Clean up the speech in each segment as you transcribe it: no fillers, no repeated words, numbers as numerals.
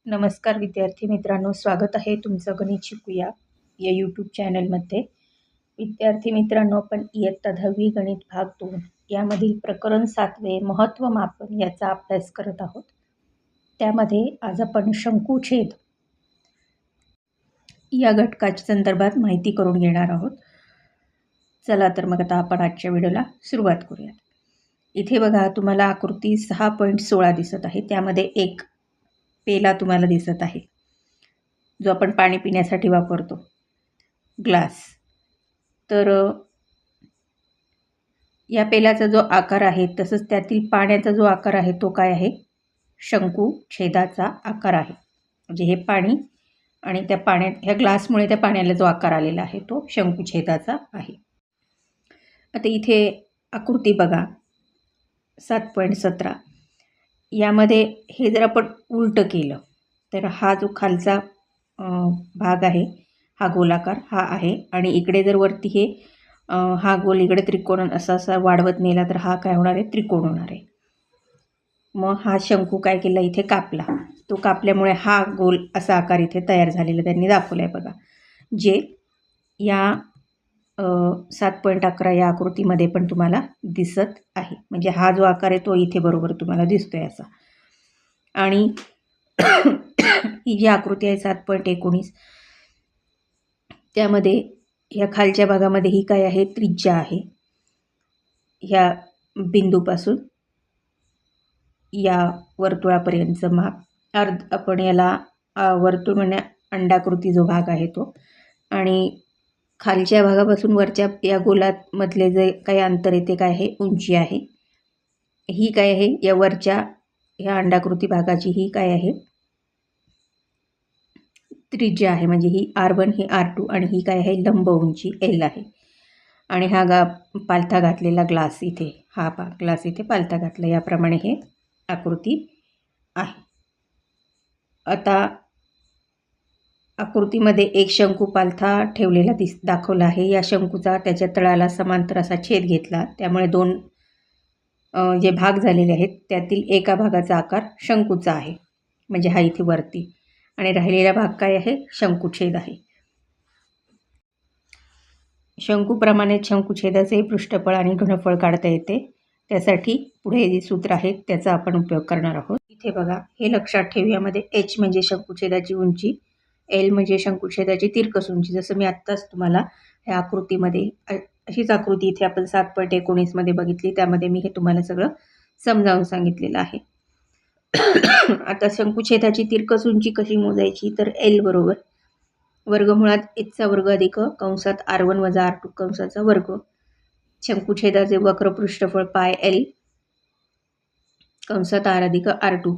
नमस्कार विद्यार्थी मित्रांनो, स्वागत आहे तुमचं गणित शिकूया या यूट्यूब चॅनलमध्ये. विद्यार्थी मित्रांनो, आपण इयत्ता 10वी गणित भाग 2 यामधील प्रकरण 7वे महत्त्व मापन याचा अभ्यास करत आहोत. त्यामध्ये आज आपण शंकुछेद या घटकाच्या संदर्भात माहिती करून घेणार आहोत. चला तर मग आता आपण आजच्या व्हिडिओला सुरुवात करूयात. इथे बघा, तुम्हाला आकृती 6.16 दिसत आहे. त्यामध्ये एक पेला तुम्हाला दिसत आहे, जो आपण पाणी पिण्यासाठी वापरतो, ग्लास. तर या पेल्याचा जो आकार आहे, तसंच त्यातील पाण्याचा जो आकार आहे तो काय आहे? शंकुछेदाचा आकार आहे. म्हणजे हे पाणी आणि त्या ह्या ग्लासमुळे त्या पाण्याला जो आकार आलेला आहे तो शंकुछेदाचा आहे. आता इथे आकृती बघा 7.17. यामध्ये हे जर आपण उलटं केलं तर हा जो खालचा भाग आहे हा गोलाकार हा आहे, आणि इकडे जर वरती हे हा गोल इकडे त्रिकोण असा वाढवत नेला तर हा काय होणार आहे? त्रिकोण होणार आहे. मग हा शंकू काय केला? इथे कापला. तो कापल्यामुळे हा गोल असा आकार इथे तयार झालेला त्यांनी दाखवला आहे बघा, जे या 7.11 या आकृतीमध्ये पण तुम्हाला दिसत आहे. म्हणजे हा जो आकार आहे तो इथे बरोबर तुम्हाला दिसतोय असा. आणि ही जी आकृती आहे 7.19, त्यामध्ये ह्या खालच्या भागामध्ये ही काय आहे? त्रिज्या आहे. ह्या बिंदूपासून या वर्तुळापर्यंतचं माप आपण याला वर्तुळ म्हणजे अंडाकृती जो भाग आहे तो, आणि खालच्या भागापासून वरच्या या गोलामधले जे काही अंतर आहे ते काय आहे? उंची आहे. ही काय आहे? या वरच्या ह्या अंडाकृती भागाची ही काय आहे? त्रिज्या आहे. म्हणजे ही R1 ही R2 आणि ही काय आहे? लंब उंची L आहे. आणि हा पालथा घातलेला ग्लास इथे, हा ग्लास इथे पालथा घातला, याप्रमाणे हे आकृती आहे. आता आकृतीमध्ये एक शंकू पालथा ठेवलेला दाखवला आहे. या शंकूचा त्याच्या तळाला समांतर असा छेद घेतला, त्यामुळे दोन जे भाग झालेले आहेत त्यातील एका भागाचा आकार शंकूचा आहे, म्हणजे हा इथे वरती, आणि राहिलेला भाग काय आहे? शंकुछेद आहे. शंकूप्रमाणे शंकुछेदाचे पृष्ठफळ आणि घनफळ काढता येते. त्यासाठी पुढे जे सूत्र आहे त्याचा आपण उपयोग करणार आहोत. इथे बघा, हे लक्षात ठेवू. यामध्ये H म्हणजे शंकुछेदाची उंची, L म्हणजे शंकुछेदाची तिरकस उंची. जसं मी आत्ताच तुम्हाला ह्या आकृतीमध्ये, अशीच आकृती इथे आपण 7.19 मध्ये बघितली, त्यामध्ये मी हे तुम्हाला सगळं समजावून सांगितलेलं आहे. आता शंकुछेदाची तिरकस उंची कशी मोजायची? तर L बरोबर वर्गमुळात Hचा वर्ग अधिक कंसात R1 वजा R2 कंसाचा वर्ग, शंकुछेदाचे वक्र पृष्ठफळ पाय L कंसात R अधिक R2.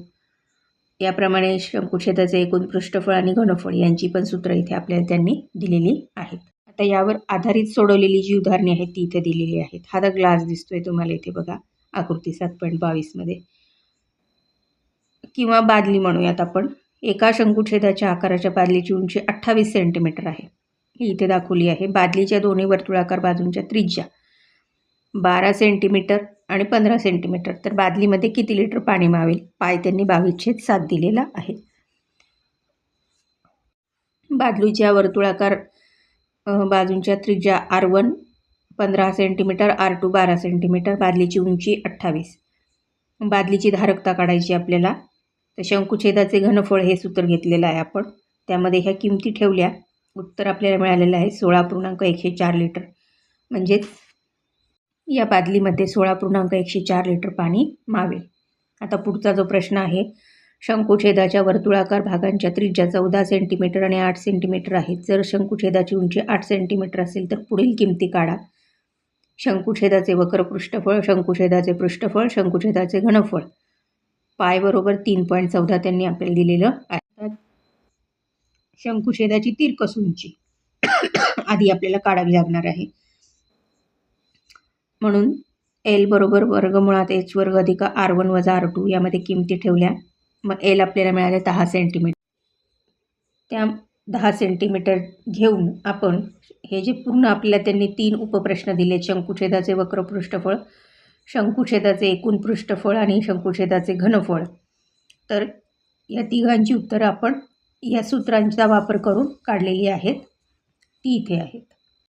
याप्रमाणे शंकुछेदाचे एकूण पृष्ठफळ आणि घनफळ यांची पण सूत्र इथे आपल्याला त्यांनी दिलेली आहेत. आता यावर आधारित सोडवलेली जी उदाहरणे आहेत ती इथे दिलेली आहेत. हा ग्लास दिसतोय तुम्हाला इथे बघा आकृती 7.22 मध्ये, किंवा बादली म्हणूयात आपण. एका शंकुछेदाच्या आकाराच्या बादलीची उंची 28 सेंटीमीटर आहे, ही इथे दाखवली आहे. बादलीच्या दोन्ही वर्तुळाकार बाजूंच्या त्रिज्या 12 सेंटीमीटर आणि 15 सेंटीमीटर. तर बादलीमध्ये किती लिटर पाणी मावेल? पाय त्यांनी 22/7 दिलेला आहे. बादलीच्या वर्तुळाकार बाजूंच्या त्रिज्या R1 15 सेंटीमीटर, R2 12 सेंटीमीटर, बादलीची उंची 28. बादलीची धारकता काढायची आपल्याला. तर शंकुछेदाचे घनफळ हे सूत्र घेतलेलं आहे आपण, त्यामध्ये ह्या किमती ठेवल्या, उत्तर आपल्याला मिळालेलं आहे 16.104 लिटर. म्हणजेच या बादलीमध्ये 16.104 लिटर पाणी मावेल. आता पुढचा जो प्रश्न आहे, शंकुछेदाच्या वर्तुळाकार भागांच्या त्रिज्या 14 सेंटीमीटर आणि 8 सेंटीमीटर आहेत. जर शंकुछेदाची उंची 8 सेंटीमीटर असेल तर पुढील किमती काढा. शंकुछेदाचे वक्र पृष्ठफळ, शंकुछेदाचे पृष्ठफळ, शंकुछेदाचे घनफळ. पाय बरोबर 3.14 त्यांनी आपल्याला दिलेलं आहे. शंकुछेदाची तिरकस उंची आधी आपल्याला काढावी लागणार आहे. म्हणून L बरोबर वर्गमुळात H वर्ग अधिक R1 वजा R2, यामध्ये किमती ठेवल्या. मग L आपल्याला मिळाले 10 सेंटीमीटर. त्या 10 सेंटीमीटर घेऊन आपण हे जे पूर्ण आपल्याला त्यांनी 3 उपप्रश्न दिले, शंकुछेदाचे वक्र पृष्ठफळ, शंकुछेदाचे एकूण पृष्ठफळ आणि शंकुछेदाचे घनफळ, तर या तिघांची उत्तरं आपण या सूत्रांचा वापर करून काढलेली आहेत. ती इथे आहेत.